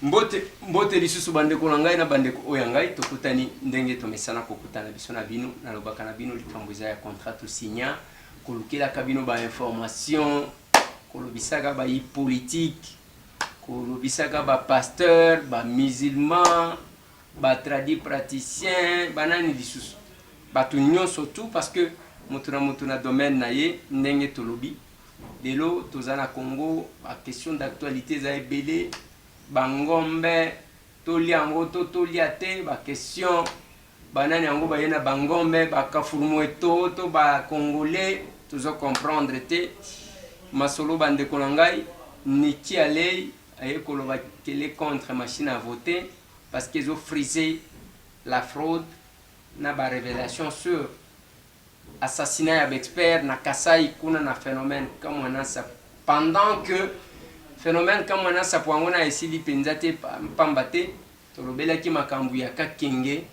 mbote lisusu bandeko na ngai na bandeko oyo ngai tokutani ndenge tomesana kokutana biso na bino nalobaka na bino likambo eza ya contrat tosigna kolukelaka bino ba information kolobisaka ba politique kolobisaka ba pasteur ba musulman ba tradi praticien banani lisusu bato nyonso tout parce que moto na domaine na ye ndenge tolobi lelo toza na Congo ba question d'actualité za ebele bangombe tolia yango tolia te ba question banani yango bayena bangombe bakafurumweto to ba congolais tozo comprendre te masolo bandeko na ngai niki alei aye koloba kele contre machine à voter parce qu'ils ont frisé la fraude na ba révélation sur assassinat ya expert na Kasai kuna na phénomène comme on a ça pendant que phénomène comme on a ça pour ngona esili penzate pambate tolobela ki makambu ya Kakenge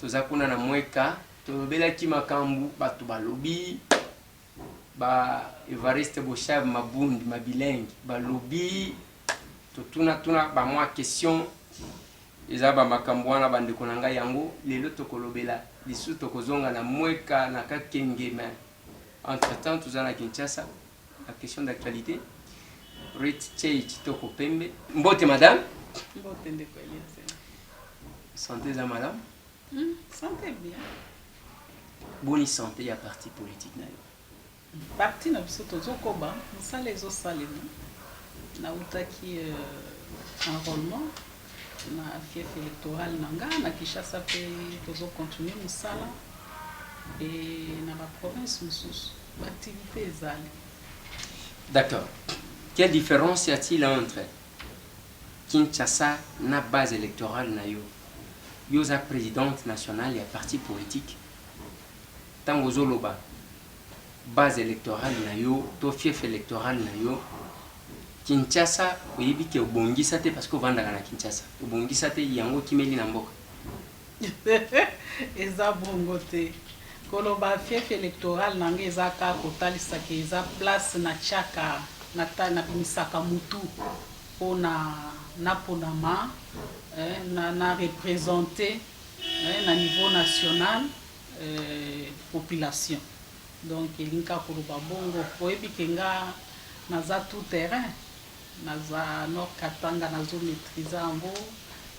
toza kuna na mweka tolobela ki makambu batu balobi ba Evariste Boshab Mabundi mabilengi balobi totuna ba mwa question eza ba makambu wana bandeko na ngai yango lelo tokolobela lisu tokozonga na mweka na Kakenge mais entre temps toza na Kinshasa la question d'actualité Rit Chich Toko Pembe mbote madame mbote ndeko Eliase santé za madame santé bien boni santé ya parti politique na yo parti na biso tozokoba mosala ezosalema na utaki enrôlement na fief électoral nanga na Kinshasa pe tozocontinue mosala et na ba province mosusu l'activité ezali. D'accord. Quelle différence y a-t-il entre Kinshasa na base électorale na yo yoza présidente nationale ya parti politique tango zoloba base électorale na yo to fief électoral na yo Kinshasa oyebi ke obongisa te parce que ovandaka na Kinshasa obongisa te yango kimeli na mboka eza bongo te koloba fief électoral nanga eza ka kotalisa ke eza place na chaka na bimisaka mutu na ponama na représenter na niveau national population donc elinka koloba bongo oyebi ke nga naza tout terrain naza Nord Katanga nazo maîtriser yango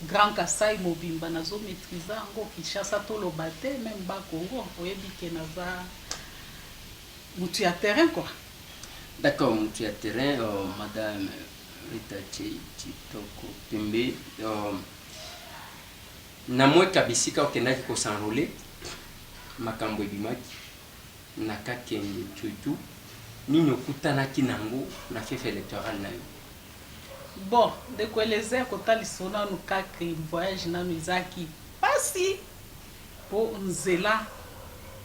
Grand Kasai Mobimba nazo maîtriser yango Kinshasa toloba te même ba Congo oyebi ke naza mutu ya terrain quoi. D'accord, mutu ya terrain madame Rita Chitoko Pembe na mweka bisika okendaki kosanrole makambo ebimaki na Kakenge tutu nini okutanaki nango na fief électoral na yo bon de koelezea kotalisa nanu kaka voyage nanu ezaki pasi po nzela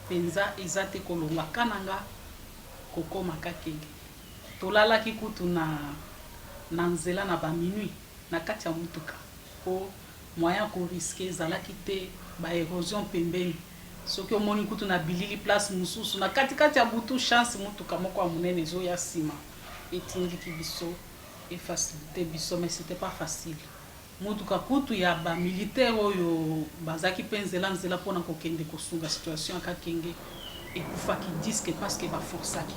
penza eza te kolonga kananga kokoma Kakenge tolalaki kutu na nzela na ba minuit na kati ya mutuka po moyen ko risquer ezalaki te ba érosion pembeni soki omoni kutu na bilili place mususu na kati ya butu chance mutuka moko ya munene ezo ya sima etingiki biso et facilité biso mais c'était pas facile mutuka kutu ya ba militaire oyo bazaki penzela nzela pona kokende kosunga situation ya Kakenge ekufaki disque parce que ba forçaki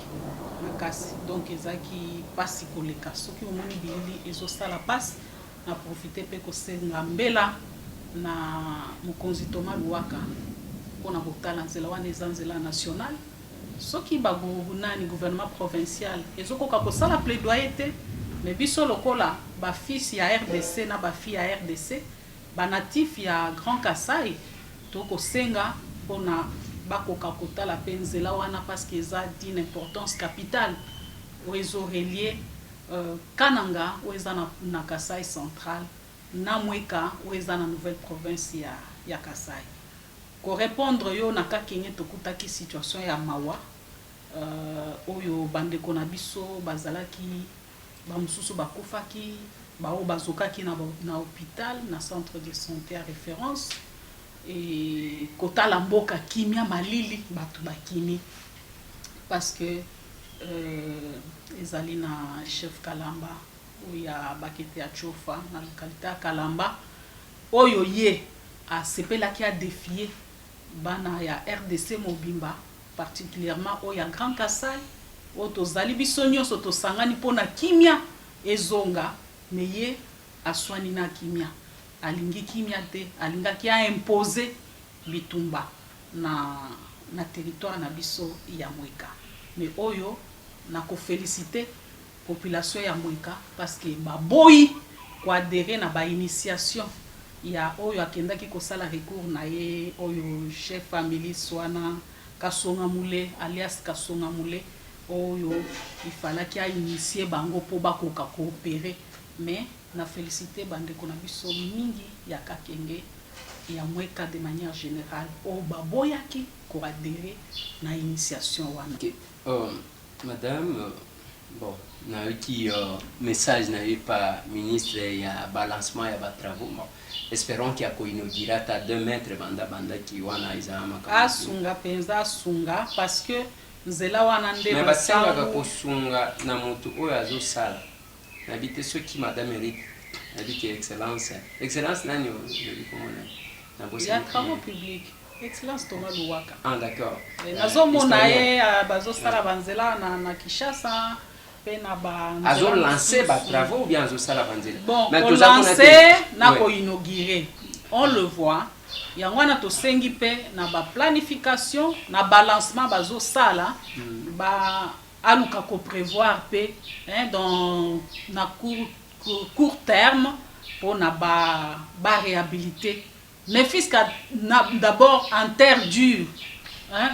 makasi donc ezaki pasi koleka soki omoni bilili ezo sala passe na profiter pe kosenga mbela na mokonzi Thomas Luwaka pona kotala nzela wana eza nzela national soki nani gouvernement provincial ezokoka kosala plaidoyer te mais biso lokola ba fils ya RDC na ba fille ya RDC ba natif ya Grand Kasai to kosenga pona bakoka kotala pe nzela wana parce que eza d'une importance capitale oezo relier Kananga oeza na Kasai central na Mweka oeza na nouvelle province ya Kasai ko répondre yo na Kakenge tokutaki situation ya mawa oyo bandeko na biso bazalaki ba mususu bakufaki bao bazokaki na hôpital na centre de santé à référence et kotala mboka kimia malili batu bakimi parce que ezali na chef Kalamba ya bakete ya Chofa na localité ya Kalamba oyo ye asepelaki a défier bana ya RDC Mobimba particulièrement oyo ya Grand Kasai oyo tozali biso nyonso tosangani mpona kimia ezonga me ye aswani na kimia alingi kimia te alingaki a imposer bitumba na territoire na biso ya Mweka mais oyo na ko féliciter population ya Mweka parce que baboyi ko adhérer na ba initiation ya oyo akendaki kosala recours na ye oyo chef famille Swana Kasonga Mule alias Kasonga Mule oyo ifalaki a initier bango po bakoka coopérer mais na féliciter bandeko na biso mingi ya Kakenge ya Mweka de manière générale o baboyaki ko adhérer na initiation wana. Okay. Madame, bon, na eu message na eu pas ministre ya balancement ya ba travaux. Bon, espérons qu'il y a ko inaugura ta 2 mètres banda ki wana izama ka. Asunga penza asunga parce que nzela wana nde mais basenga ka kosunga na mutu oyo azo sala. Na bité ce qui madame Eric a dit que excellence nani il y a travaux publics. Excellence Thomas Louaka. Ah d'accord. Nazomona ye bazosala banzela na Kinshasa pe na ba azo lancer ba travaux ou bien azo sala banzela. Bon, on lancer na ko inaugurer. On le voit. Yango na to sengi pe na ba planification na balancement bazo sala ba aluka ko prévoir pe dans na court terme pour na ba réhabiliter. Mais fils d'abord en terre dure,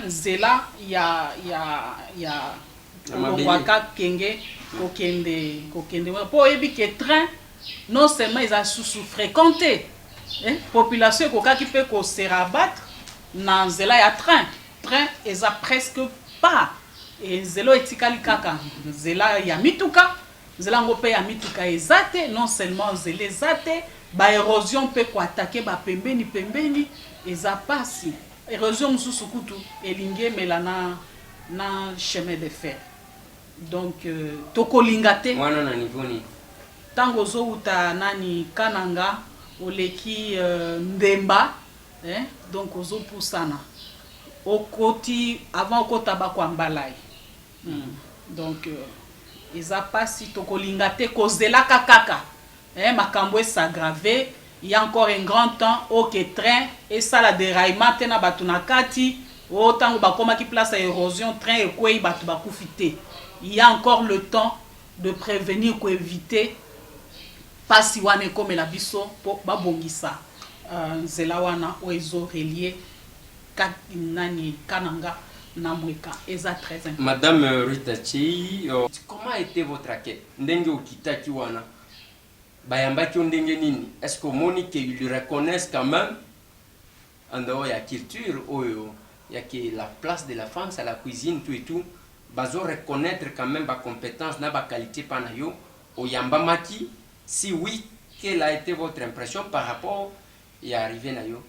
zela ya Waka Kenge kokende po ebi ke train non seulement ils a sous fréquenté population kokaki pe ko se rabattre na zela ya train eza presque pas et zelo etikali kaka zela ya mituka zela ngo pe ya mituka ezate non seulement zela ezate ba érosion peut ko attaquer ba pembeni eza pasi érosion mususu kutu elinge melana na chemin de fer donc tokolinga te wana na niveau ni tango zo uta nani Kananga oleki Ndemba donc ozo pusana okoti avant okota ba kwa Mbalai donc eza pasi tokolinga te kozela kaka makambo s'aggraver il y a encore un grand temps ok train et ça la déraillement tena batu na kati autant ba koma ki place à érosion train et quoi batu ba kufite il y a encore le temps de prévenir ko éviter pasi wana comme la biso po ba bongisa nzela wana oezo relier nani Kananga na Mweka eza très important. Madame Ritachi, comment a été votre accueil ndenge okitaki wana bayambaki ndenge nini? Est-ce que moni que ils le reconnaissent quand même en dehors ya culture oyo ya que la place de la femme c'est la cuisine tout et tout bazo reconnaître quand même ba compétence na ba qualité pana yo oyambamaki? Si oui, quelle a été votre impression par rapport ya arrivé na yo?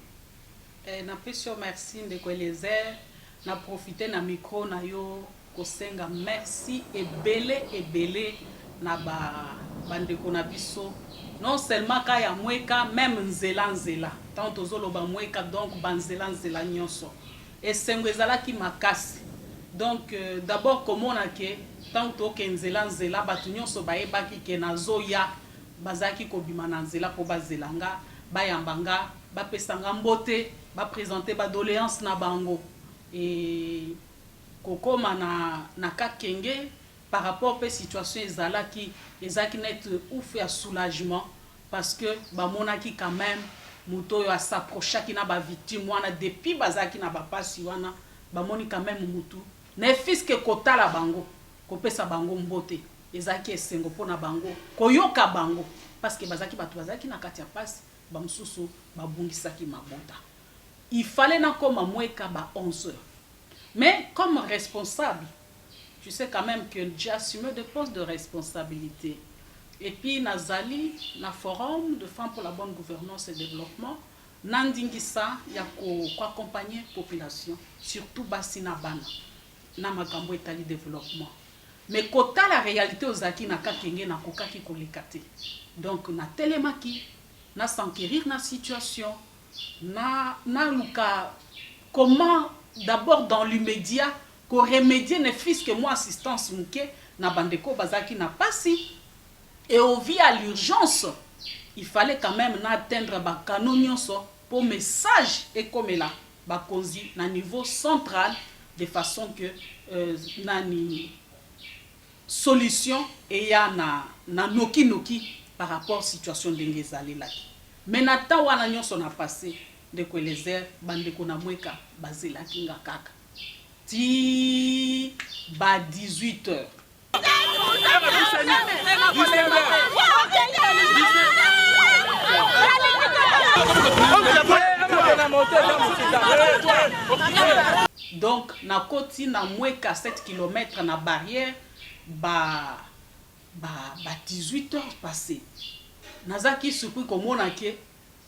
Na pesio merci ndeko Eliezer na profiter na micro na yo kosenga merci ebele na bandeko na biso non seulement ka ya Mweka même nzela tant tozoloba Mweka donc banzela nyonso esengo ezalaki makasi donc d'abord komona ke tant toke nzela batu nyonso bayebaki ke nazoya bazaki kobima na nzela po bazelanga bayambanga bapesanga mbote baprésenter badoléance na bango et kokoma na Kakenge par rapport à la situation ezalaki net ouf ya soulagement parce que bamonaki quand même muto yo s'approchaki na ba victime wana depuis bazaki na ba pasi wana bamoni quand même mutu ne fiske kotala bango kopesa bango mbote ezaki esengo pona bango koyoka bango parce que bazaki na kati ya pasi bamsusu babungisaki mabota il fallait na koma Mweka ba 11 heures mais comme responsable tu sais quand même que j'ai assumé des postes de responsabilité. Et puis, Nazali, na forum de femmes pour la bonne gouvernance et développement, Nandingisa, il y a accompagner la population, surtout Bassina Bana, na Makambo Etali développement. mais kota la réalité ozaki na kakenge na kokaki koleka te. Donc na telemaki na s'enquérir na situation na luka comment d'abord dans l'immédiat ko remédier ne fils que moi assistance muke na bandeko bazaki na pasi et au vit à l'urgence il fallait quand même na atteindre ba canon pour message et comme là ba konzi na niveau central de façon que nani solution et ya na noki par rapport à la situation de ezali là. Mais nata wana nyonso na passé de ko les airs bandeko na mweka bazela kinga kaka ti ba 18h. Donc na koti na mweka 7 km na barrière ba 18h passé. Nazaki surpris comme on a ke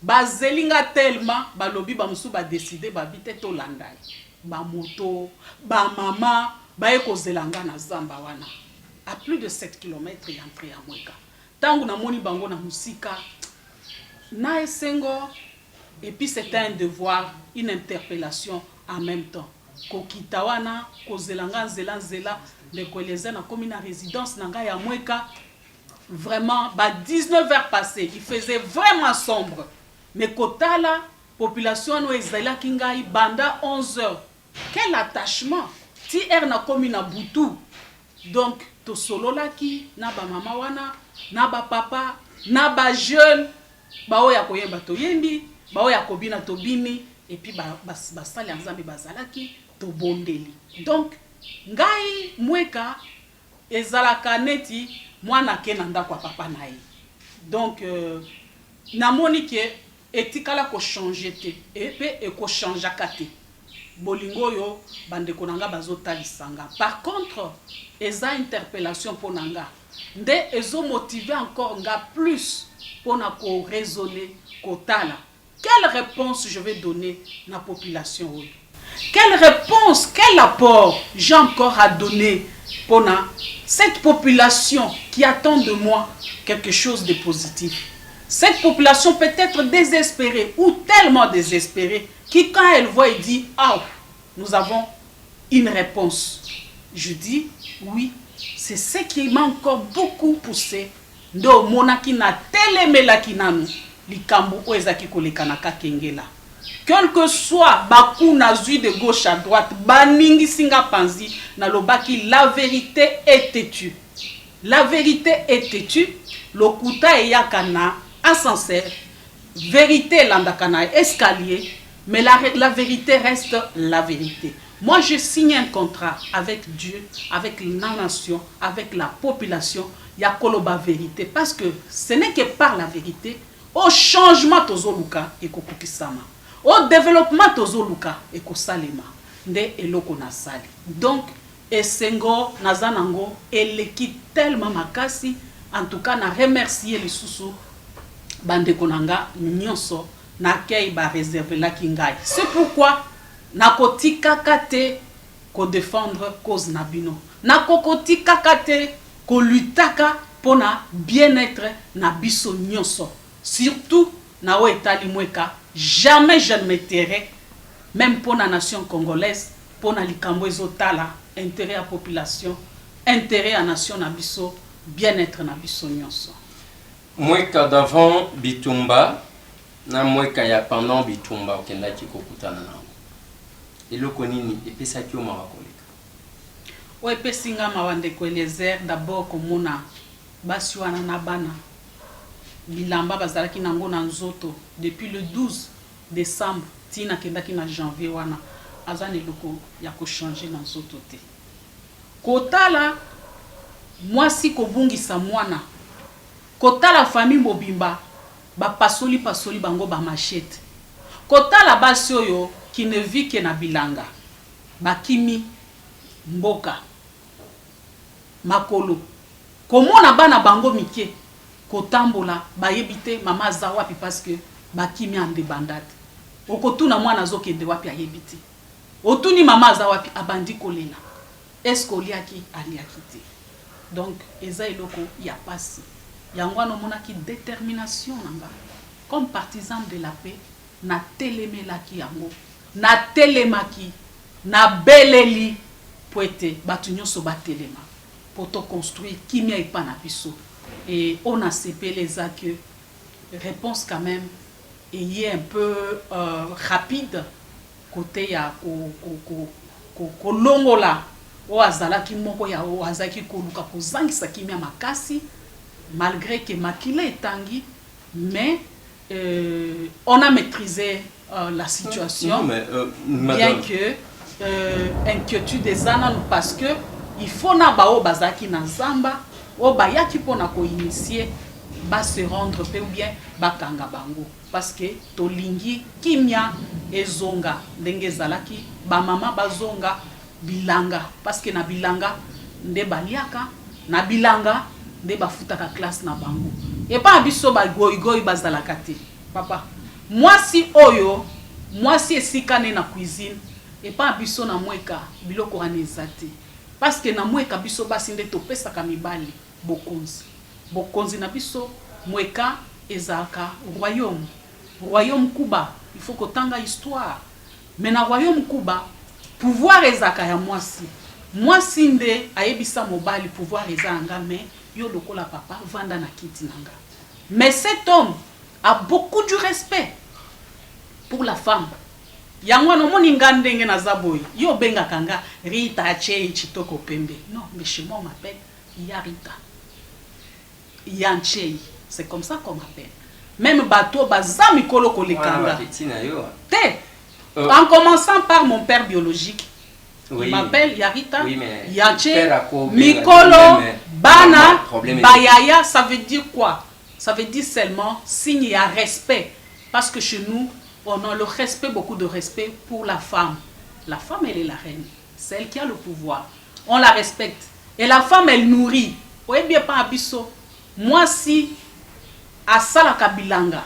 bazelinga tellement balobi ba musu ba décider ba bite to landai ba moto ba mama ba ekozelanga na zamba wana à plus de 7 km et entré à mweka tangu na moni bango na musika na esengo et puis c'était un devoir, une interpellation en même temps kokita wana kozelanga nzela de koleza na comme na résidence nanga ya mweka. Vraiment, 19h passé, il faisait vraiment sombre. Mais kota la population no ezala kingai banda 11h. Quel attachement! Ti na komi na butu. Donc to solo laki na ba mama wana, na ba papa, na ba jeune, ba oya koyemba to yembi, ba oya kobina to bini et puis ba sali nzambe bazalaki to bondeli. Donc ngai mweka ezalaka neti mwana ke nanda kwa papa na ye. Donc namoni ke etikala ko changer te et pe e ko changer kate bolingo yo bandeko nanga bazotalisanga. Par contre eza interpellation pour nanga nde ezo motiver encore nga plus pour na ko raisonner kotala quelle réponse je vais donner na population. Quelle réponse, quel apport j'ai encore à donner pour cette population qui attend de moi quelque chose de positif. Cette population peut être désespérée ou tellement désespérée qui quand elle voit, elle dit « Ah, nous avons une réponse ». Je dis « Oui, c'est ce qui m'a encore beaucoup poussé. Ndo monaki na telemelaki nanu likambo oezaki kolekanaka kengela. Quel que soit Bakou Nazui de gauche à droite, Baningi Singa Panzi, Nalobaki, la vérité est têtue. La vérité est têtue. Lokuta et Yakana, ascenseur. Vérité landakana, escalier. Mais la vérité reste la vérité. Moi, je signe un contrat avec Dieu, avec la nation, avec la population. Yakoloba vérité. Parce que ce n'est que par la vérité, au changement tozoluka et kokukisama. Au développement tozoluka et kosalema nde eloko na sali. Donc esengo nazanango eleki tellement makasi. En tout cas na remercier les sous bandeko nanga nyonso na kei ba réserver la kingai. C'est pourquoi na kotika kate ko défendre cause nabino. Na kotika kate ko lutaka pona bien-être na biso nyonso. Surtout na o etali mweka. Jamais je ne me tairai, même pour la nation congolaise, pour la likambo ezotala, intérêt à la population, intérêt à la nation nabiso, bien-être nabiso nyonso. Mweka d'avant bitumba, na mweka ya pendant bitumba okenda kikokutana nango. Eloko nini epesa ki oma wakoleka? O epesinga mawandeko Eliezer d'abord komona basi wana na bana. Bilamba bazalaki nango na nzoto depuis le 12 décembre tina kendaki na janvier wana azane loko ya ko changer na nzoto te. Kotala mwasi kobungisa mwana. Kotala famille mobimba ba pasoli bango ba machette. Kotala basi oyo qui ne vit que na bilanga. Bakimi mboka makolo. Komona bana bango mike kotambola bayebite mama za wapi parce que bakimi ande bandate okotuna mwana zokende wapi ayebite otuni mama za wapi abandi kolela est-ce que oliaki aliaki te Donc eza eloko ya pasi yango wana omonaki détermination nanga comme partisan de la paix na telemelaki yango na telemaki na beleli po ete bato nyonso batelema po toconstruire kimia epa na biso. Et on a sepelé eza que réponse quand même est un peu rapide côté ya kolongola o azalaki moko ya o azaki koluka kozangisa kimia makasi malgré que makila etangi, mais on a maîtrisé la situation. Non, mais, bien que inquiétude des anans parce que il faut na bao bazaki na zamba o bayaki pona ko initier ba se rendre pe ou bien bakanga bango parce que tolingi kimia ezonga ndenge zalaki ba mama bazonga bilanga parce que na bilanga nde baliaka na bilanga nde bafutaka classe na bango et pas biso ba goy bazalaka te papa moi si oyo moi si esikane na cuisine et pas biso na mweka biloko anezate parce que na mweka biso basi nde topesaka mibali bokonzi na biso mweka ezaka royaume Kuba il faut kotanga histoire mais na royaume Kuba pouvoir ezaka ya mwasi nde ayebisa mobali pouvoir ezanga mais yo lokola papa vanda na kiti nanga. Mais cet homme a beaucoup du respect pour la femme. Yango no moni ngandenge na zaboy yo benga kanga Rita Chei Chitoko Pembe. Non, mais chez moi on m'appelle Yarita. Yanchei, c'est comme ça qu'on m'appelle. Même bateau bazami kolo kolekanga. Te. En commençant par mon père biologique. Oui. Il m'appelle Yarita, oui, Yanchei, Mikolo, Bana, Bayaya, ça veut dire quoi? Ça veut dire seulement signe à respect. Parce que chez nous, on a le respect, beaucoup de respect pour la femme. La femme, elle est la reine. C'est elle qui a le pouvoir. On la respecte. Et la femme, elle nourrit. Vous voyez bien pas abisso. Moi, si, à Salaka Bilanga,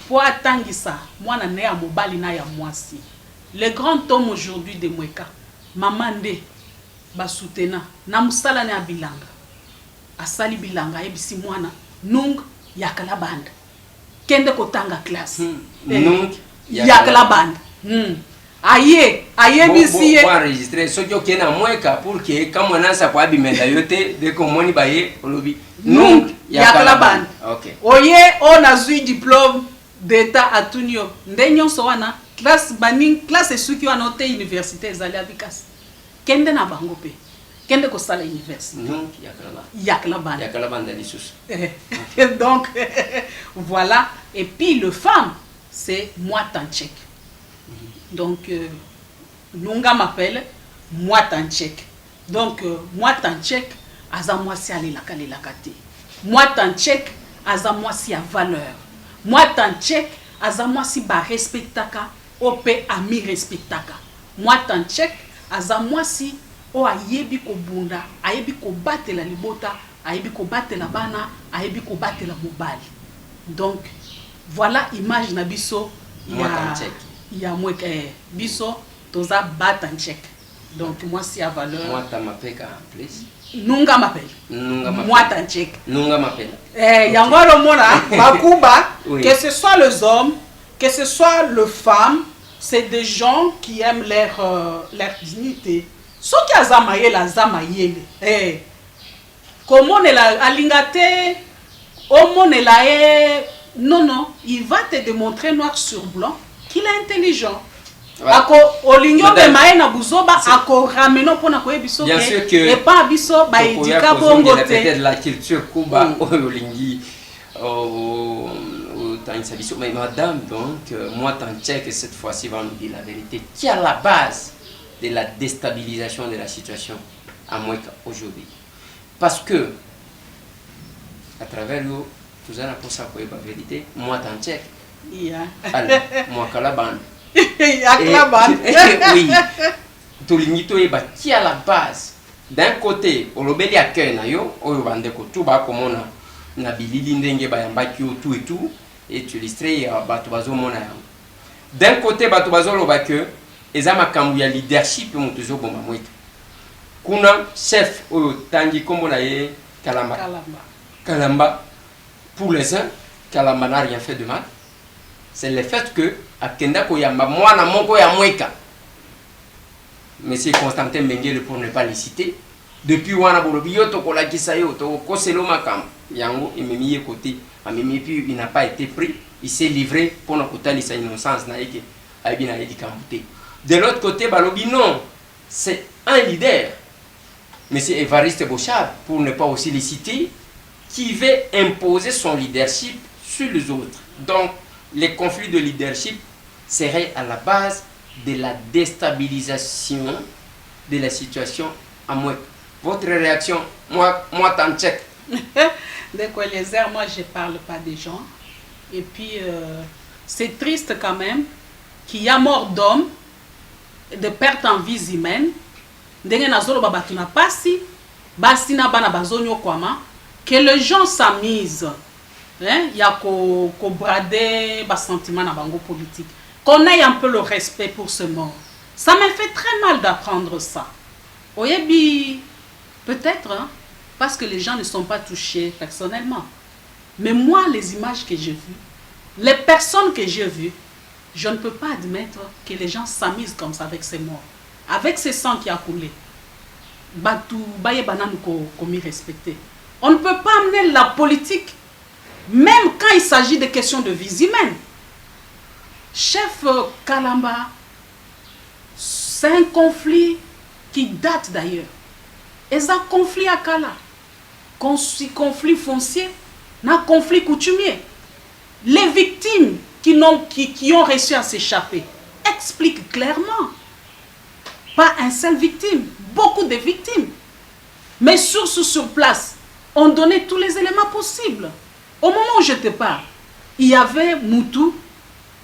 pour attendre ça, moi, je suis à Mobali, moi si. Le grand homme aujourd'hui de Mweka, Mamande, Basutena, Namusala ne Bilanga. Asali Bilanga, ebisi mwana, Nung, Yakala Band. Kende kotanga classe. Nung, Yakala Band. Aye bisi ye. Pour enregistrer, ce qui est na Mweka pour que quand on a sa pour abimenda yote, dès qu'on moni baye, olobi. Nung, Yakala Band. Ok. Oye, on a eu diplôme d'état à Tunio. Ndenyon soana, classe baning, classe suki wa note université zali abikas. Kende na bango pe. Kende ko sala université. Nung, Yakala Band. Yakala Band d'Alissus. Donc, voilà. Et puis, le femme, c'est moi Tanchek. Donc, Nunga m'appelle moi Tanchek. Donc, moi Tanchek, aza moi si ale la kate. Moi Tanchek, aza moi si a valeur. Moi Tanchek, aza moi si ba respectaka, ope ami respectaka. Moi Tanchek, aza moi si o ayebi ko bunda, ayebi ko batela libota, ayebi ko batela bana, ayebi ko batela mobali. Donc, voilà image na biso ya mweka biso toza Batanchek. Donc moi si a valeur. Moi ta m'appelle en plus. Nunga m'appelle. Moi Tanchek. Nunga m'appelle. Yangoro mona Bakuba, que ce soit les hommes, que ce soit les femmes, c'est des gens qui aiment leur dignité. Ceux qui a zamaye la zamayele. Comment on est la alingate, on est la non, il va te démontrer noir sur blanc qu'il est intelligent. Ako olingo be maena buzoba ako rameno pona ko ebiso ke et pas biso ba edika bongo te peut-être la culture kuba olingi mais madame donc moi Tanchek cette fois-ci va nous dire la vérité qui est à la base de la déstabilisation de la situation à Mweka aujourd'hui parce que à travers nous tout ça pour ça la vérité moi Tanchek moi Kalaban oui tolinito eba qui à la base d'un côté olobeli accueil na yo oyo bandeko tout ba komona na bilili ndenge ba yambaki tout et tout et tu illustré bato bazomona yango d'un côté bato bazoloba que eza makambu ya leadership moto zo bomba Mweka kuna chef oyo tangi kombo na ye Kalamba. Kalamba, pour les uns, Kalamba n'a rien fait de mal. C'est le fait que akenda ko yamba mwana moko ya mweka. Monsieur Constantin Mengele, pour ne pas le citer, depuis wana bolobi yo to kola kisayo to koselo makam yango ememi côté amemi puis il n'a pas été pris, il s'est livré pour na kotali sa innocence na yeke aibina yedi kambuté. De l'autre côté balobi non, c'est un leader. Monsieur Évariste Bochab, pour ne pas aussi le citer, qui veut imposer son leadership sur les autres. Donc, les conflits de leadership seraient à la base de la déstabilisation de la situation à moi. Votre réaction, moi t'en check. D'accord, les airs, moi je parle pas des gens. Et puis, c'est triste quand même qu'il y a mort d'hommes, de perte en vies humaines. Ndenge nazolo babatuna pasi, basina bana bazonyo kwama, que les gens s'amusent. Il y a qu'au brader bas sentiments dans bango politique. Qu'on ait un peu le respect pour ce mort. Ça me fait très mal d'apprendre ça. Oyebi, peut-être, hein, parce que les gens ne sont pas touchés personnellement. Mais moi, les images que j'ai vues, les personnes que j'ai vues, je ne peux pas admettre que les gens s'amusent comme ça avec ces morts. Avec ce sang qui a coulé. On ne peut pas amener la politique, même quand il s'agit de questions de vies humaines. Chef Kalamba, c'est un conflit qui date d'ailleurs. Et ça, conflit à Kala, conflit foncier, un conflit coutumier. Les victimes qui ont réussi à s'échapper expliquent clairement. Pas un seul victime, beaucoup de victimes. Mais sur place, on donnait tous les éléments possibles. Au moment où je te parle, il y avait Moutou,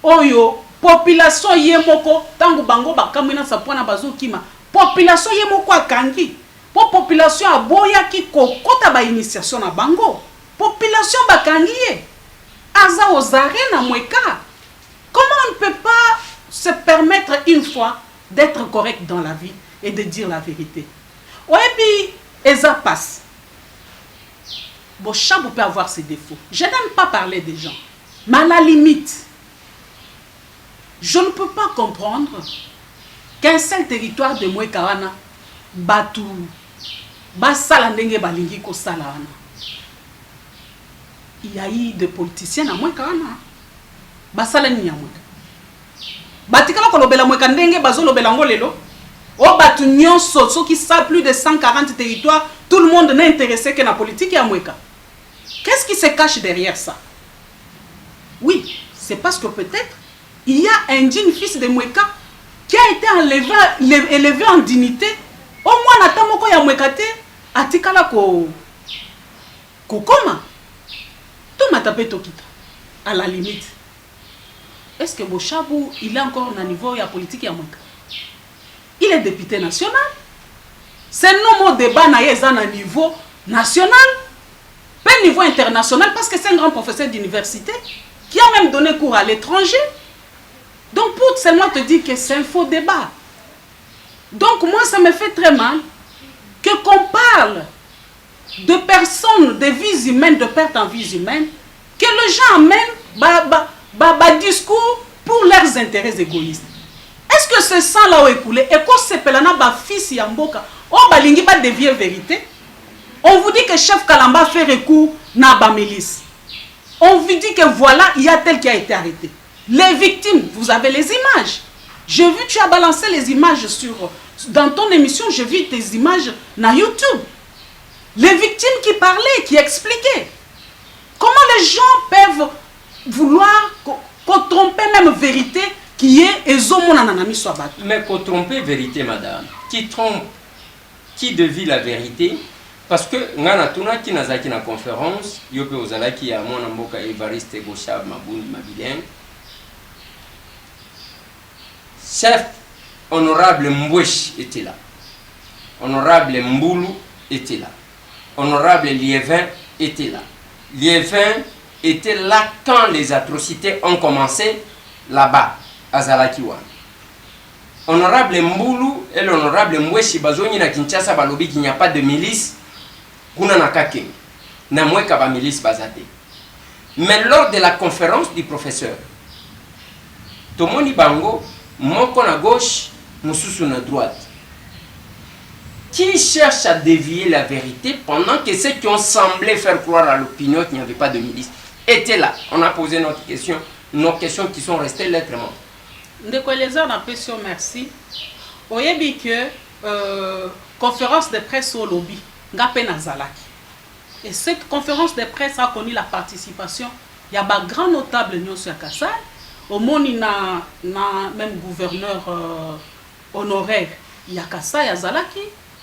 Oyo, population Yemoko, Tango Bango, Bakamina Sapona Bazo Kima, population Yemoko à Kangi, population à Boya qui kokota ba initiation à Bango, population Bakangi, Aza Ozare na Mweka. Comment on ne peut pas se permettre une fois d'être correct dans la vie et de dire la vérité? Ouais, puis, et ça passe. Bochab peut avoir ses défauts. Je n'aime pas parler des gens. Mais à la limite, je ne peux pas comprendre qu'un seul territoire de Mwekawana, Batu, Basalandenge Balingi Kosalana. Il y a eu des politiciens à Mwekawana. Basalani Mweka. Batikala kolobela Mweka ndenge bazolobela ngolelo. O batu nyonso ceux qui savent plus de 140 territoires, tout le monde n'est intéressé que la politique à Mweka. Qu'est-ce qui se cache derrière ça? Oui, c'est parce que peut-être il y a un digne fils de Mweka qui a été élevé en dignité. Au moins natamoko ya Mweka te atikala ko koma. Tout m'a tapé tokita à la limite. Est-ce que Bochabou, il est encore au niveau de la politique à Mweka? Il est député national. C'est non mon débat à un niveau national, pas un niveau international, parce que c'est un grand professeur d'université qui a même donné cours à l'étranger. Donc pour seulement te dire que c'est un faux débat. Donc moi ça me fait très mal que qu'on parle de personnes, de vies humaines, de perte en vies humaines, que les gens amènent discours pour leurs intérêts égoïstes. Est-ce que ce sang-là a écoulé? Et quand c'est pelana ba fils yamboka, on balingi ba dévier vérité. On vous dit que chef Kalamba fait recours na ba milice. On vous dit que voilà, il y a tel qui a été arrêté. Les victimes, vous avez les images. J'ai vu, tu as balancé les images dans ton émission, j'ai vu tes images na YouTube. Les victimes qui parlaient, qui expliquaient. Comment les gens peuvent vouloir tromper même vérité qui est mais qu'on trompe vérité, madame. Qui trompe, qui devine la vérité? Parce que ngana tuna qui n'a pas na conférence, yope ozala qui a mon amboka Évariste Bochab Mabundi Mabilien. Chef honorable Mbwesh était là. Honorable Mboulou était là. Honorable Liévin était là. Liévin était là quand les atrocités ont commencé là-bas, à Zalakiwan. honorable Mbulu et l'honorable Mweshi bazoni na Kinshasa balobi qu'il n'y a pas de milice kuna na Kakenge na mweka ba milice bazate. Mais lors de la conférence du professeur tomoni bango moko na gauche mususu na droite qui cherche à dévier la vérité pendant que ceux qui ont semblé faire croire à l'opinion qu'il n'y avait pas de milice étaient là. On a posé nos questions qui sont restées lettres mortes. Ndeko Eliezer na question merci. Oyebi que conférence de presse au lobby ngape na zalaki. Et cette conférence de presse a connu la participation il y a ba grand notable nyonso ya Kasai, au moni na même gouverneur honoraire ya Kasai ya zalaki,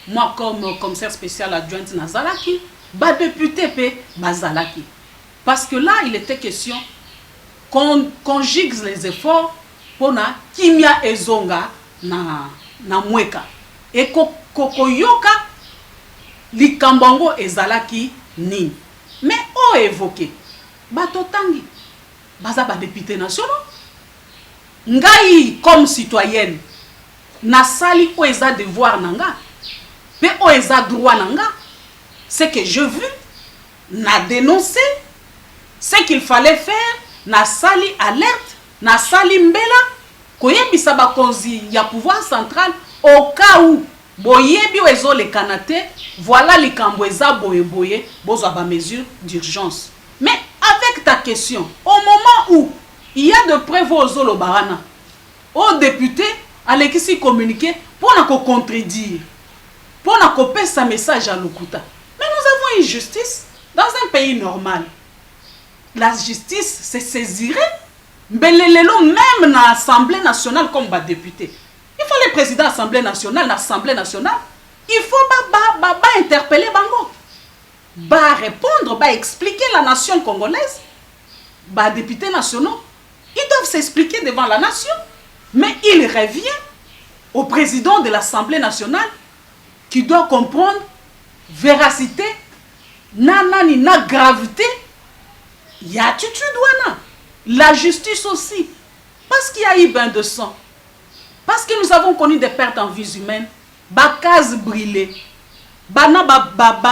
moi comme commissaire spécial adjoint na zalaki, ba député pe ba zalaki. Parce que là il était question qu'on conjugue les efforts pour na kimia ezonga na mweka et kokoyoka likambango ezalaki ni mais o évoqué batotangi baza ba député nationaux ngai comme citoyenne na sali o eza devoir nanga pe o eza droit nanga c'est que je veux na dénoncer ce qu'il fallait faire na sali alerte na sali mbela koyebisa bakonzi ya pouvoir central au cas où boyebi oezo le kanate voilà likambo eza boye bozwa ba mesures d'urgence. Mais avec ta question au moment où il y a de preuves ozo lo barana au député alekisi communiquer pour na ko contredire pour na ko pesa message à lokuta. Mais nous avons une justice dans un pays normal. La justice se saisirait Mbelelelo même na Assemblée nationale comme ba député. Il faut le président de l'Assemblée nationale, il faut ba interpeller bango. Ba répondre, ba expliquer la nation congolaise. Ba députés nationaux, ils doivent s'expliquer devant la nation. Mais il revient au président de l'Assemblée nationale qui doit comprendre véracité, na gravité, y a attitude wana. La justice aussi, parce qu'il y a eu bain de sang, parce que nous avons connu des pertes en vies humaines, ba cases brûlées, ba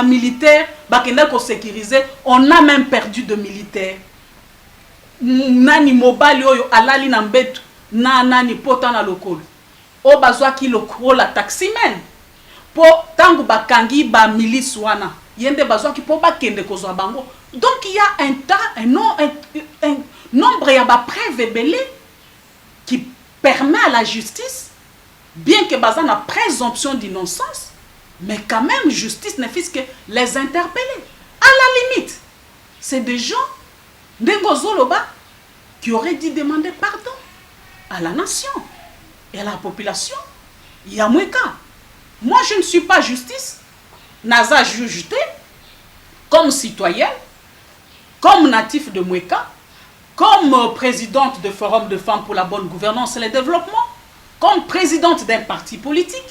militaires, ba kenda ko sécuriser, on a même perdu de militaires. Nani mobali oyo alali na mbetu, na nani pota na lokolo. O bazwa ki lokolo la taximen. Po tangu bakangi ba milice wana, yende bazwa ki po ba kende kozwa bango. Donc il y a un nombre ya ba preuve belé qui permet à la justice, bien que bazan a présomption d'innocence, mais quand même justice ne fait que les interpeller. À la limite, c'est des gens d'Engozoloba qui auraient dû demander pardon à la nation et à la population. Il y a moins qu'un. Moi je ne suis pas justice, naza jugé comme citoyenne, comme natif de Mweka, comme présidente du Forum de femmes pour la bonne gouvernance et le développement, comme présidente d'un parti politique,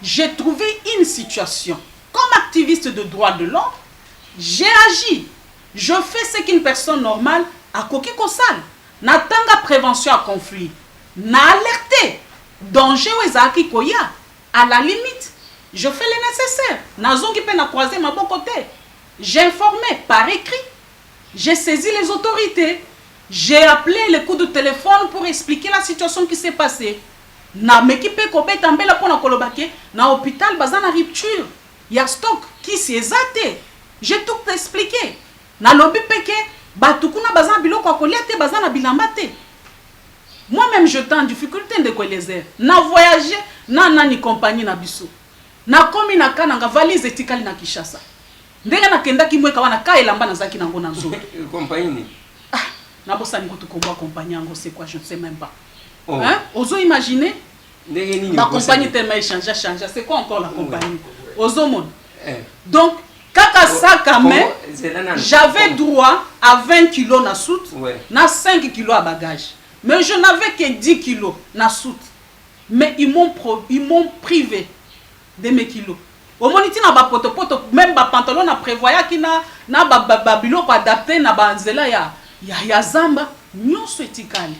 j'ai trouvé une situation. Comme activiste de droits de l'homme, j'ai agi. Je fais ce qu'une personne normale a koki kosal. Natanga prévention à conflit. Na alerté. Danger ou ezaki koya. À la limite, je fais le nécessaire. Nazongi pe na croiser ma bon côté. J'ai informé par écrit. J'ai saisi les autorités. J'ai appelé les coups de téléphone pour expliquer la situation qui s'est passée. Na mekipe kobe tambela pona kolobake na hôpital bazana rupture. Ya stock qui s'est exaté. J'ai tout expliqué. Na lobby peke batukuna bazana biloko akoliate bazana bilambate. Moi-même j'étais en difficulté de Eliezer. Na voyager na nani compagnie na biso. Na komi na kananga valise etikali na Kinshasa. Ndenge na kenda kimweka wana ka elamba na zaki nango na nzoto. Compagnie. Na bossa ni kutukomba compagnie yango c'est quoi je ne sais même pas. Oh. Hein? Ozo imaginer la compagnie tellement changé, c'est quoi encore la compagnie? Ozo monde. Donc kaka ça quand même j'avais droit à 20 kilos na soute, na 5 kilos à bagage. Mais je n'avais que 10 kilos na soute. Mais ils m'ont privé de mes kilos. Au moniti na ba poto même ba pantalon na prévoya ki na ba biloko adapté na ba nzela ya zamba nyonso etikali.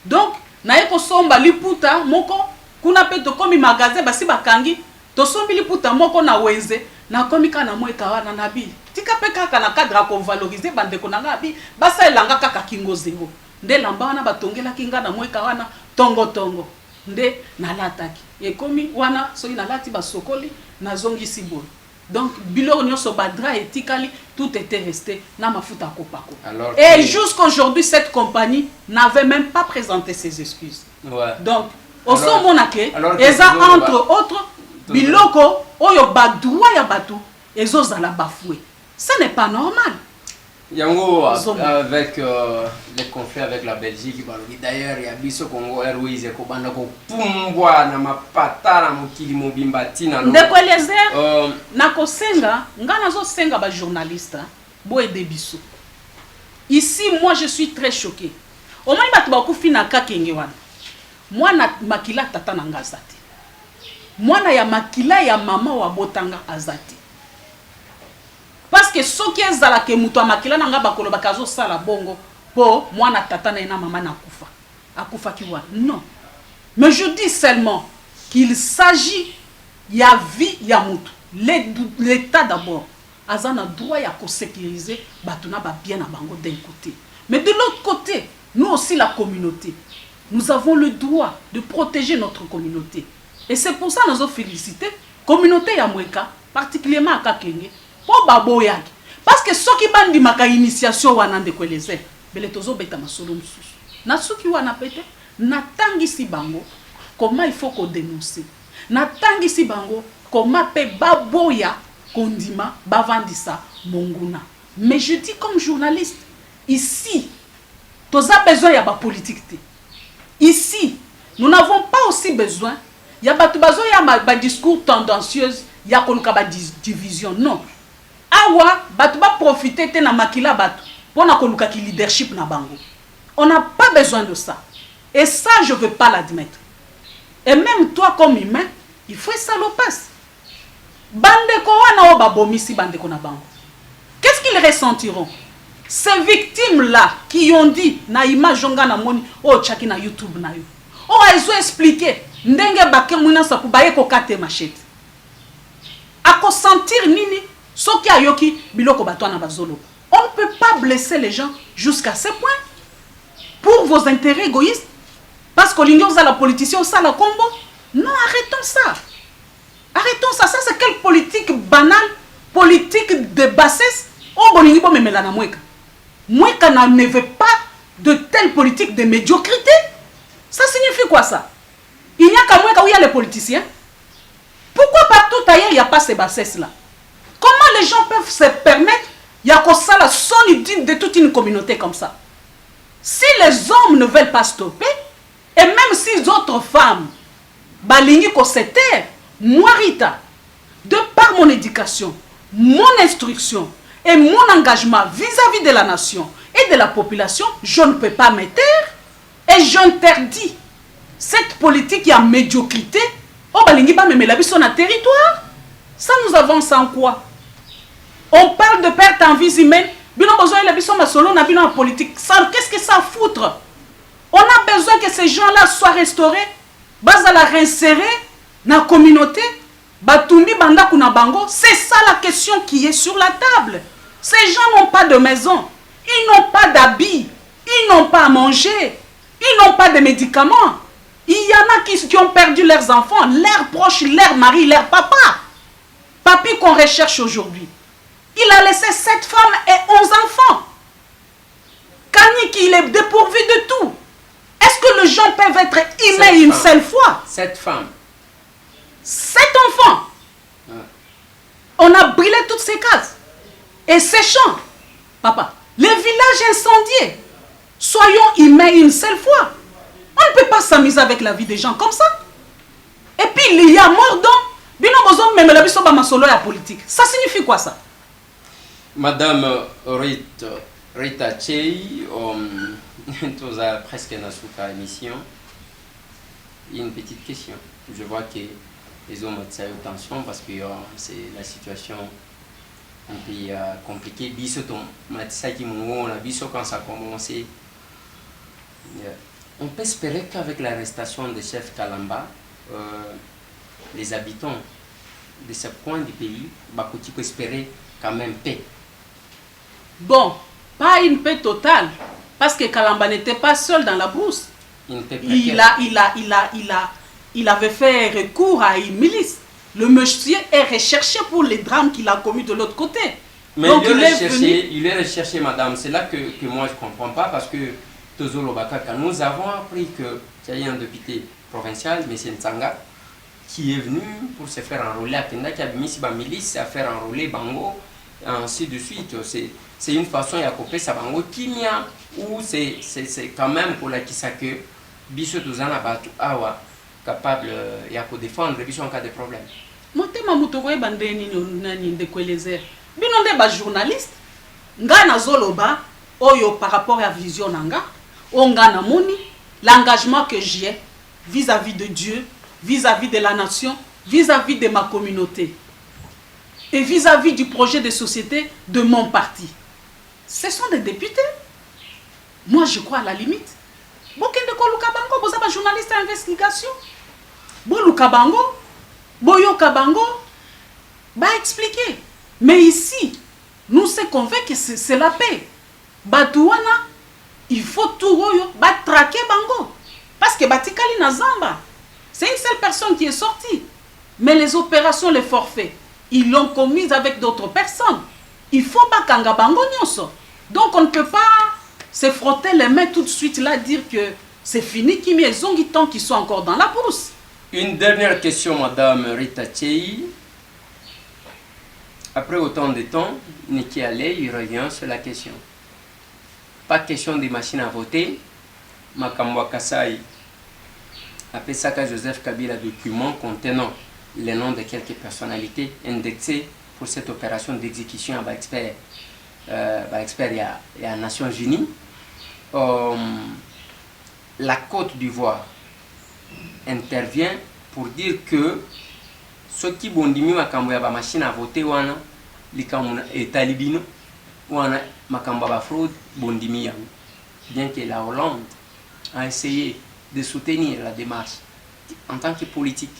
Donc na yeko somba liputa moko kuna pe tokomi magasin basi bakangi tosombili puta moko na wenze na komi kana mweka wana na bi tika pe kaka na cadre ko valoriser bandeko na ngabi basa elanga kaka kingo zero nde lamba wana batongela kinga na mweka wana tongo nde nalataki ekomi wana soki nalati basokoli nazongisi boye. Donc biloko nyonso badra etikali tout était resté na mafuta kopako. Et jusqu'aujourd'hui cette compagnie n'avait même pas présenté ses excuses. Ouais. Donc oso monake eza entre autres biloko oyo ba droit ya bato ezozala bafoué. Ce n'est pas normal. Yango avec les conflits avec la Belgique, d'ailleurs il y a biso Congo Airways ko banda ko pumbwa na mapata na mokili mobimba tina no. Ndeko Eliezer na kosenga ngana zo senga ba journaliste bo ede biso. Ici moi je suis très choqué. Au moins batu ba kufi na kakenge wana. Mwana makila tata na ngazati. Mwana ya makila ya mama wa botanga azati. Parce que ce qui est la ke muto makila nanga bakolo bakazo sala bongo po mwana tata na ina mama na kufa akufa kiwa non, mais je dis seulement qu'il s'agit ya vie ya mutu l'état d'abord azana droit ya ko sécuriser batuna ba bien na bango d'un côté, mais de l'autre côté nous aussi la communauté nous avons le droit de protéger notre communauté et c'est pour ça nous avons félicité communauté ya Mweka particulièrement à Kakenge po baboyaki parce que ceux qui bandi maka initiation wana Ndeko Eliezer bele tozo beta masolo mususu na suki wana pete natangisi bango comment il faut qu'on dénoncer natangisi bango comment pe baboya kondima bavandisa monguna. Mais je dis comme journaliste ici toza besoin ya ba politique te. Ici nous n'avons pas aussi besoin ya batu bazo ya ba discours tendancieuse ya koluka ba division non. Awa batu ba profiter te na makila batu pona koluka ki leadership na bango. On n'a pas besoin de ça. Et ça je veux pas l'admettre. Et même toi comme humain, il faut salopasse. Bandeko wana o babomisi bandeko na bango. Qu'est-ce qu'ils ressentiront? Ces victimes là qui ont dit na image onga na moni o chaki na YouTube na yo. O aizo expliquer ndenge bake mwina sa kubaye ko kate machete. Ako sentir nini soki ayoki biloko batwana bazolo. On ne peut pas blesser les gens jusqu'à ce point pour vos intérêts égoïstes parce que l'union la politicien ça la combo. Non, arrêtons ça. Arrêtons ça. Ça c'est quelle politique banale, politique de bassesse. Oh bolingi bo memela na Mweka. Mweka ne veut pas de telle politique de médiocrité. Ça signifie quoi ça? Il n'y a qu'à Mweka où il y a les politiciens. Pourquoi partout ailleurs il n'y a pas ces bassesses là? Comment les gens peuvent se permettre il y a ça la solitude de toute une communauté comme ça? Si les hommes ne veulent pas stopper, et même si d'autres femmes, balingi ko se taire, moi Rita, de par mon éducation, mon instruction et mon engagement vis-à-vis de la nation et de la population, je ne peux pas me taire et j'interdis cette politique qui a médiocrité. Oh balingi ba memela biso na territoire. Ça nous avance en quoi? On parle de perte en vie humaine. Bino besoin la biso masolo na bino en politique. Ça qu'est-ce que ça foutre? On a besoin que ces gens-là soient restaurés, basa la réinsérer dans la communauté, batumbi banda kuna bango. C'est ça la question qui est sur la table. Ces gens n'ont pas de maison, ils n'ont pas d'habits, ils n'ont pas à manger, ils n'ont pas de médicaments. Il y en a qui ont perdu leurs enfants, leurs proches, leurs maris, leurs papas. Papi qu'on recherche aujourd'hui. Il a laissé 7 femmes et 11 enfants. Kaniki, il est dépourvu de tout. Est-ce que les gens peuvent être humains une seule fois? 7 femmes. 7 enfants. Ouais. On a brûlé toutes ces cases. Et ces champs. Papa, les villages incendiés. Soyons humains une seule fois. On ne peut pas s'amuser avec la vie des gens comme ça. Et puis il y a mordant. Ça signifie quoi ça? Madame Rita Chei, tu as presque dans la émission. Il y a une petite question. Je vois que les hommes ont attention parce que c'est la situation un peu compliquée. Quand ça a commencé, on peut espérer qu'avec l'arrestation de chef Kalamba les habitants de ce coin du pays, tu peux espérer quand même paix. Bon, pas une paix totale, parce que Kalamba n'était pas seul dans la brousse. Il avait fait recours à une milice. Le monsieur est recherché pour les drames qu'il a commis de l'autre côté. Mais donc, il est recherché, madame. C'est là que moi je ne comprends pas, parce que Tozolo Bakaka, nous avons appris qu'il y a un député provincial, M. Ntsanga, qui est venu pour se faire enrôler à Kenda, qui a mis sa milice à faire enrôler Bango, ainsi de suite. C'est une façon de couper sa Bango qui m'a, ou c'est quand même pour la Kisa que Biso Tozana Batu Awa capable de défendre Biso en cas de problème. Motema mutokoye bandeni nani ndekwelezera. Bino nde ba journaliste. Nga na zoloba oyo par rapport à vision nanga, onga na moni l'engagement que j'ai vis-à-vis de Dieu, vis-à-vis de la nation, vis-à-vis de ma communauté et vis-à-vis du projet de société de mon parti. Ce sont des députés. Moi, je crois à la limite. Bokende ko Lukabango, vous êtes journaliste d'investigation. Bo Lukabango, Boyo Kabango, bah expliquer. Mais ici, nous sommes convaincus que c'est la paix. Batouana, il faut tout traquer Bango. Parce que Batikali Nazamba, c'est une seule personne qui est sortie. Mais les opérations, les forfaits, ils l'ont commise avec d'autres personnes. Il faut pas Kanga Bango Nyonso. Donc on ne peut pas se frotter les mains tout de suite là, dire que c'est fini, qu'il y a des zonguitons qui sont encore dans la brousse. Une dernière question, madame Rita Tchei. Après autant de temps, Niki Allé, il revient sur la question. Pas question des machines à voter. Makambwa Kasai appelle ça Joseph Kabila document contenant les noms de quelques personnalités indexées pour cette opération d'exécution à expert et à Nations Unies. La Côte d'Ivoire intervient pour dire que ceux qui bondimi makambo ya ba machine à voter wana likamuna etalibino wana makambo ba fraude bondimi yango, bien que la Hollande a essayé de soutenir la démarche en tant que politique.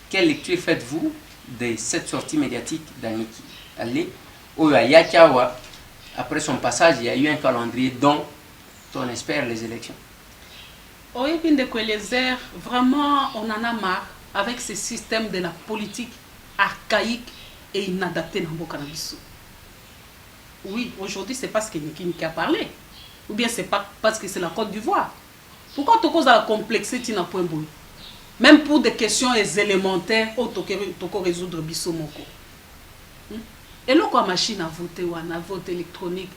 Quelle lecture faites-vous de cette sortie médiatique d'Aniki Allé Oyo Ayakawa, après son passage, il y a eu un calendrier dont on espère les élections. Vraiment, on en a marre avec ce système de la politique archaïque et inadapté dans Bokanabiso. Oui, aujourd'hui, c'est parce que Niki a parlé. Ou bien c'est pas parce que c'est la Côte d'Ivoire. Pourquoi tu causes la complexité dans point bout? Même pour des questions élémentaires, tu peux résoudre Bisso Moko. Et là, quoi, machine à voter ou un vote électronique,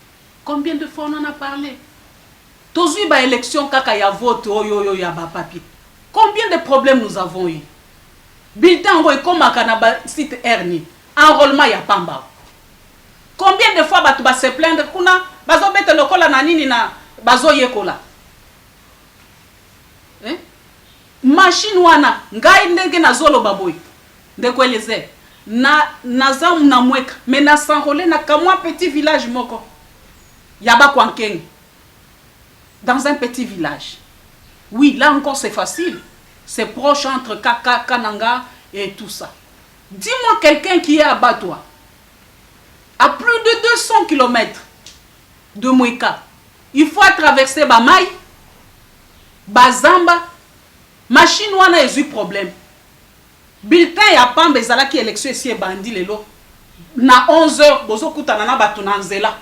combien de fois on en a parlé? Tous les élections, quand il y a vote, il y a papier. Combien de problèmes nous avons eu? Bulletin, comme un site Erni, enrôlement, il y a Pamba. Combien de fois tu vas se plaindre kuna bazo bete lokola na nini na bazo yekola? Machine wana ngai ndenge na zolo baboy ndekweleze na na mweka mais na s'enrôler na kamwa petit village moko yaba kwankeng dans un petit village. Oui, là encore c'est facile, c'est proche entre Kaka Kananga et tout ça. Dis-moi quelqu'un qui est à Batoa, à plus de 200 km de Mweka, il faut traverser Bamaï, Bazamba, machine wana ezu problème. Bulletin ya pamba ezala ki élection esi ebandi lelo na 11h bozo kutana na batu na nzela.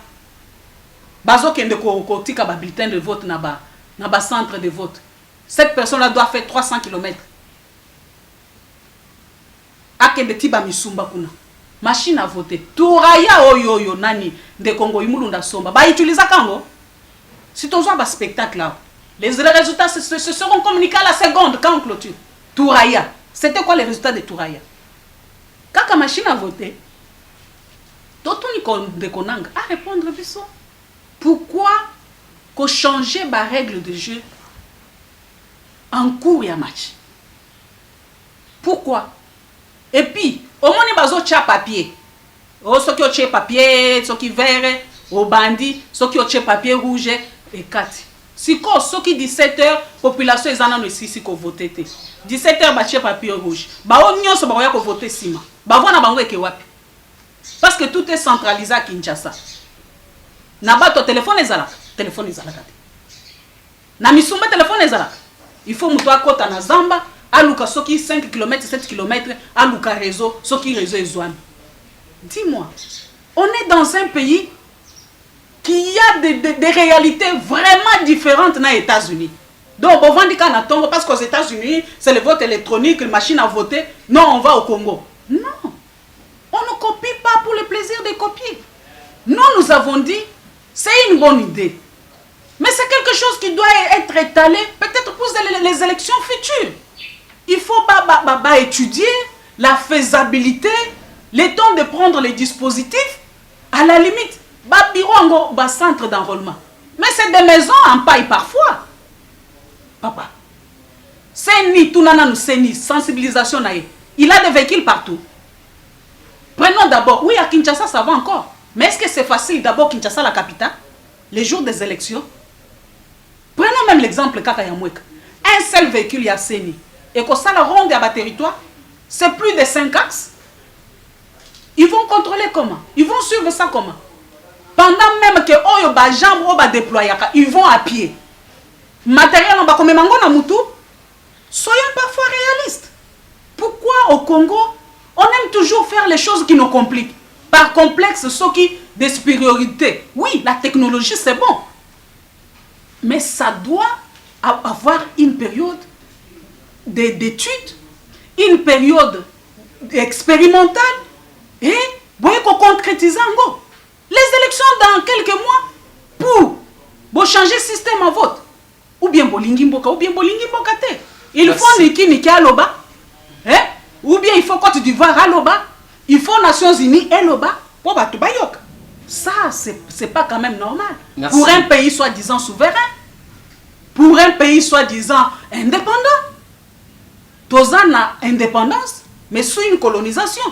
Bazo kende ko tika ba bulletin de vote na ba centre de vote. Cette personne là doit faire 300 km. Akende tiba misumba kuna. Machine à voter. Touraya oyo nani de Congo imulunda somba. Ba utiliser kango. Si tu as un spectacle là, les résultats se seront communiqués à la seconde quand on clôture. Touraya. C'était quoi les résultats de Touraya? Quand la machine à voter, Totoni de Konanga à répondre biso. Pourquoi qu'on changer ma règle de jeu en cours et en match? Pourquoi? Et puis, au moins il y a des papier. Ceux qui ont papier, ceux qui verts, au bandit, ceux qui ont papier rouge et 4. siko soki 17h population ezana no sisi ko voter te 17h ba papier rouge ba o nyonso ba ko voter sima ba vona bango eke wapi parce que tout est centralisé à Kinshasa na bato téléphone ezalaka te na misumba téléphone ezalaka il faut muto akota na zamba aluka soki 5 km 7 km aluka réseau soki réseau ezwami. Dis-moi, on est dans un pays qui a des réalités vraiment différentes dans les États-Unis. Donc, on va dire qu'on parce qu'aux États-Unis, c'est le vote électronique, une machine à voter. Non, on va au Congo. Non, on ne copie pas pour le plaisir de copier. Nous avons dit, c'est une bonne idée. Mais c'est quelque chose qui doit être étalé, peut-être pour les élections futures. Il faut étudier la faisabilité, le temps de prendre les dispositifs, à la limite, bureau, centre d'enrôlement. Mais c'est des maisons en paille parfois. Papa, c'est ni tout c'est ni sensibilisation. Il a des véhicules partout. Prenons d'abord, oui, à Kinshasa, ça va encore. Mais est-ce que c'est facile d'abord Kinshasa, la capitale, les jours des élections? Prenons même l'exemple Kaka Yamwek. Un seul véhicule, il y a Seni. Et que ça, la ronde à territoire, c'est plus de 5 axes. Ils vont contrôler comment? Ils vont suivre ça comment? Pendant même que ils vont à pied. Matériel en bas comme mango na mutu. Soyons parfois réalistes. Pourquoi au Congo, on aime toujours faire les choses qui nous compliquent? Par complexe, ce qui des supériorités. Oui, la technologie c'est bon. Mais ça doit avoir une période d'études, une période expérimentale. Et vous concrétiser en go. Les élections dans quelques mois pour changer le système à vote. Ou bien bolingi mboka, ou bien bolingi mboka te. Il faut niki aloba. Ou bien il faut Côte d'Ivoire aloba. Il faut Nations Unies aloba. Pour batu bayok. Ça, c'est pas quand même normal. Merci. Pour un pays soi-disant souverain. Pour un pays soi-disant indépendant. Tozana indépendance, mais sous une colonisation.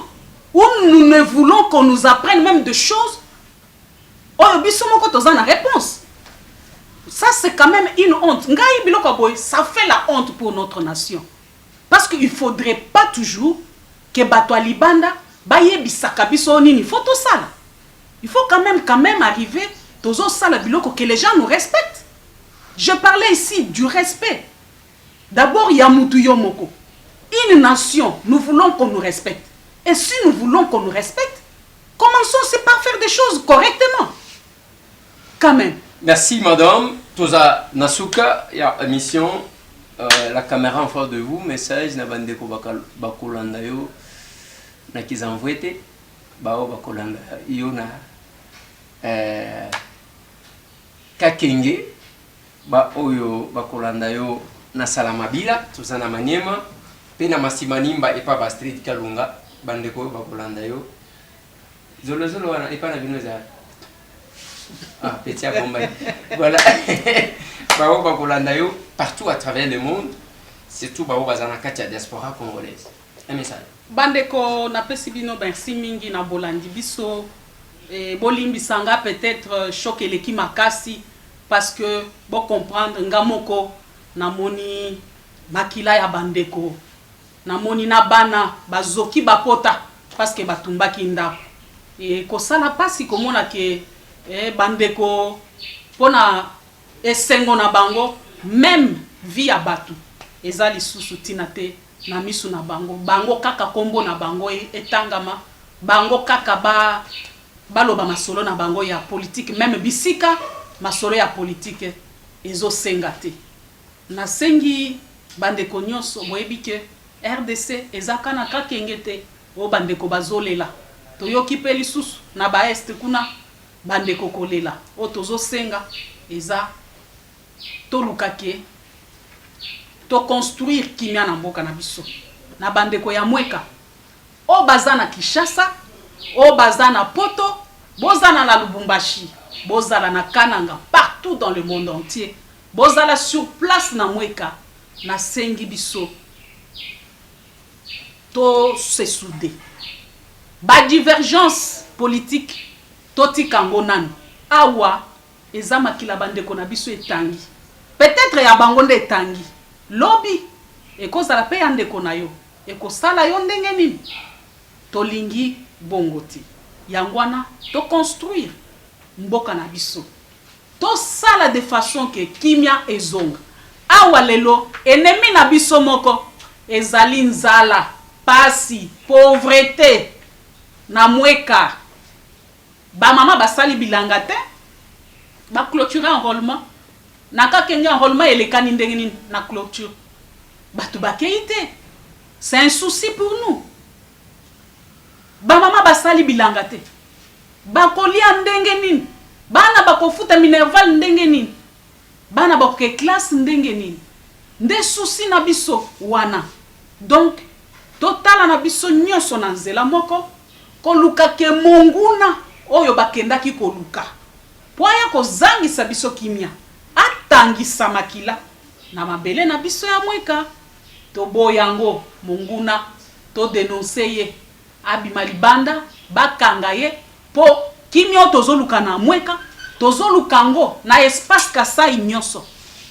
Où nous ne voulons qu'on nous apprenne même des choses. La réponse. Ça, c'est quand même une honte. Ça fait la honte pour notre nation. Parce qu'il ne faudrait pas toujours que Bato Libanda, il faut tout ça. Il faut quand même arriver que les gens nous respectent. Je parlais ici du respect. D'abord, Yamutu Yomoko. Une nation, nous voulons qu'on nous respecte. Et si nous voulons qu'on nous respecte, commençons par faire des choses correctement. Quand même. Merci madame. Toza Nasuka, il y a émission, la caméra en face de vous, message na bandeko bakolanda yo na kizanvwete, bao bakolanda yo na Kakenge, ba oyo bakolanda yo na Salamabila, toza na Maniema, pe na Masimanimba et pas ba street Kalunga. Bandeko bakolanda yo zolo wana epa na bino za petit à Bombay. Voilà. Bao bakolanda yo partout à travers le monde, surtout bao bazana kati ya diaspora congolaise. Un message. Bandeko na pesi bino merci mingi na bolandi biso bolimbi sanga peut-être choquer l'équipe makasi parce que bon comprendre ngamoko na moni makila ya bandeko na moni na bana bazoki bapota parce que batumbaki ndapo et ko sala pasi komona ke bandeko pona esengo na bango même via batu ezali susu tinate na misu na bango kaka kombo na bango etangama bango kaka baloba masolo na bango ya politique même bisika masolo ya politique ezo sengate na sengi bandeko nyonso boyebike RDC ezaka na Kakenge te o bandeko bazolela toyoki pe lisusu na baeste kuna bandeko kolela o tozo senga eza tolukake to construire kimia na mboka na biso na bandeko ya mweka o bazana Kishasa o bazana Poto bozana na Lubumbashi bozala na Kananga partout dans le monde entier bozala sur place na mweka na sengi biso to se souder. Ba divergence politique toti kangonan awa ezama kila bandeko na biso etangi peut-être ya bango nde etangi lobi ekozala pe ya ndeko na yo ekosala yo ndenge nini tolingi bongo te yango wana toconstruire mboka na biso tosala de façon ke kimia ezonga awa lelo ennemi na biso moko ezali nzala pasi pauvreté na mweka bamama basali bilanga te baclôture enrôlement nakakenge enrôlement elekani ndenge nini na clôture bato bakei te c'est un souci pour nous bamama basali bilanga te bakolia ndenge nini bana bakofuta minerval ndenge nini bana bakoke classe ndenge nini nde souci na biso wana donc totala na biso nyonso na nzela moko koluka ke monguna oyo bakendaki koluka po aya kozangisa biso kimia atangisa makila na mabele na biso ya mweka toboyango monguna to denonse ye abima libanda bakanga ye po kimia tozoluka na mweka tozolukango na espace Kasai nyonso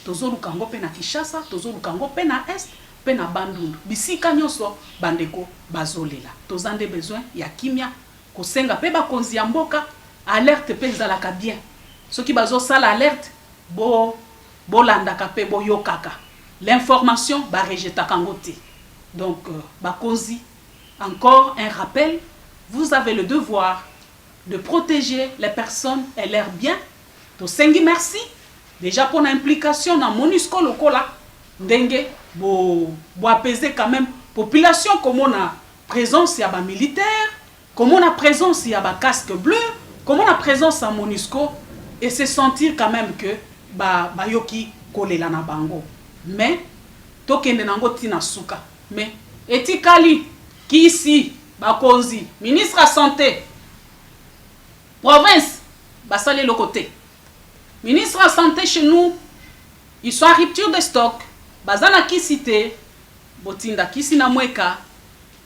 tozolukango pe na Kinshasa tozolukango pe na Est pe na Bandundu bisika nyonso bandeko bazolela tozande besoin ya kimia kosenga pe bakonzi ya mboka alerte pe ezalaka bien soki bazosala alerte bolandaka pe boyokaka l'information barejetaka ngo te donc bakonzi encore un rappel vous avez le devoir de protéger les personnes et leurs biens tosengi merci déjà pour l'implication dans MONUSCO lokola ndenge bo apaiser quand même population comme on a présence ya ba militaire comme on a présence ya ba casque bleu comme on a présence à MONUSCO et se sentir quand même que ba yoki kolela na bango mais tokende nango tina suka mais etikali kisi bakonzi ministre à santé province basale le côté ministre à santé chez nous ils sont en rupture de stock bazana kisite botinda kisi na mweka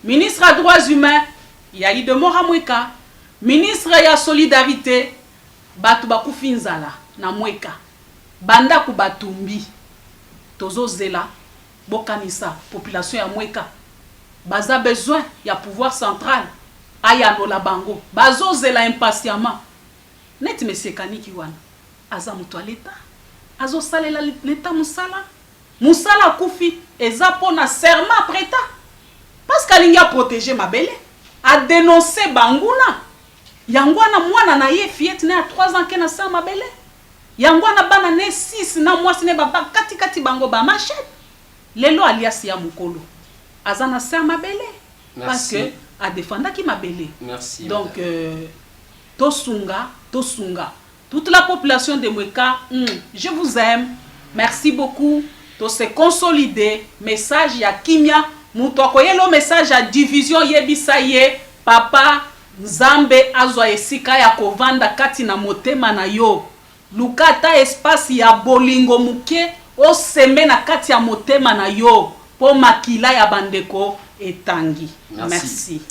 ministre à droits humains ya idemora mweka ministre ya solidarité batu bakufi nzala na mweka banda ku batumbi tozozela bokanisa population ya mweka baza besoin ya pouvoir central ayanola bango bazozela impatiemment net monsieur kaniki wana aza mutu aleta azosalela leta musala kufi eza pona serment preta parce qu'alingi a protéger mabele a dénoncer banguna yangwana mwana na ye fiette na 3 ans kena sa mabele yangwana bana ne 6 na mwasi ne baba kati bango ba machette lelo alias ya mukolo azana sa mabele parce que a défendaki mabele. Merci. Donc tosunga toute la population de Mweka, je vous aime. Merci beaucoup. To se consolider message ya kimia muto akoyelo message ya division yebisa ye papa Nzambe azwa esika ya kovanda kati na motema na yo lukata espace ya bolingo muke o seme na kati ya motema na yo po makila ya bandeko etangi. Merci.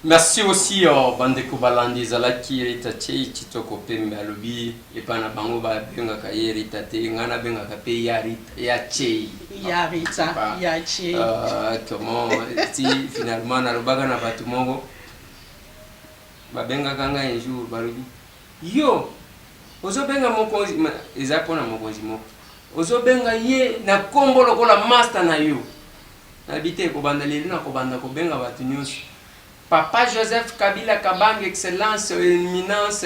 Merci aussi bandeko balandi zalaki ritache chitoko pembe alobi epana bango ba benga ka ritate ngana benga ka pe ya che ya rita ya che comment si finalement na lobaga na batu mongo ba benga kanga un jour balobi yo ozo benga mokonzi eza pona mokonzi moko ozo benga ye na kombo lokola master na yo na bite ko banda leli na ko banda ko benga batu nyonso Papa Joseph Kabila Kabang, excellence, éminence,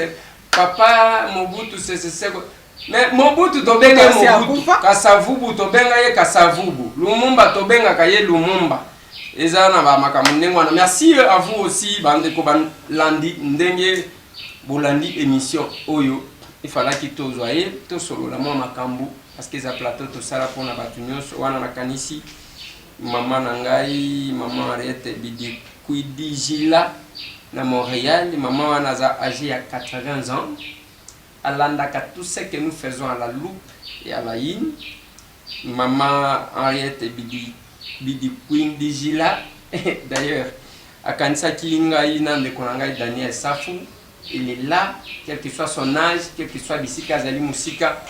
Papa Mobutu Seseko. Mais Mobutu tobenga Mobutu, Kasavubu tobenga ye Kasavubu, Lumumba tobenga kaye Lumumba. Ezana ba makamunengwana. Merci à vous aussi bandeko landi ndenge bolandi émission oyo. Il fallait que to zoye to solo la mwa makambu parce que za plateau to sala pona batu nyonso wana na kanisi mama nangai mama Ariete Bidi Kuidigila na Montréal, maman wana âgée à 80 ans. Alandaka tout ce que nous faisons à la loupe et à la yin. Maman Henriette Bidi Kuidigila. D'ailleurs, à Kansa Kilinga Ina de Konangai Daniel Safou, il est là, quel que soit son âge, quel que soit Bissika Zali Moussika.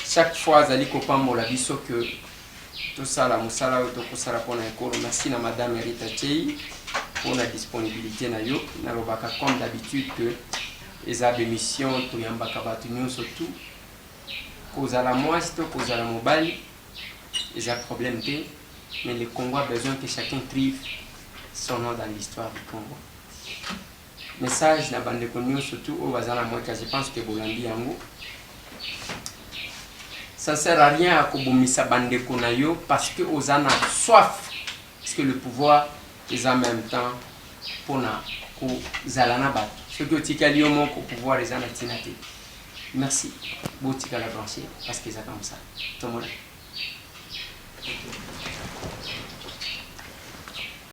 chaque fois azali kopambola biso que tosala mosala oyo tokosala mpona ekolo. Merci na madame Rita Chei pour la disponibilité na yo. Nalobaka comme d'habitude que eza bémission toyambaka bato nyonso tout kozala mwasi to kozala mobali eza problème te, mais le Congo a besoin que chacun trive son nom dans l'histoire du Congo. Message na bandeko nyonso tout oyo baza na mweka, je pense que bolandi yango. Ça sert à rien à kobomisa bandeko na yo parce que ozana soif, parce que le pouvoir est en même temps pour na kozala na bato. Ce que otikali yo moko pouvoir eza na tina te. Merci. Botika la brancher parce que ça comme ça. Tout le monde.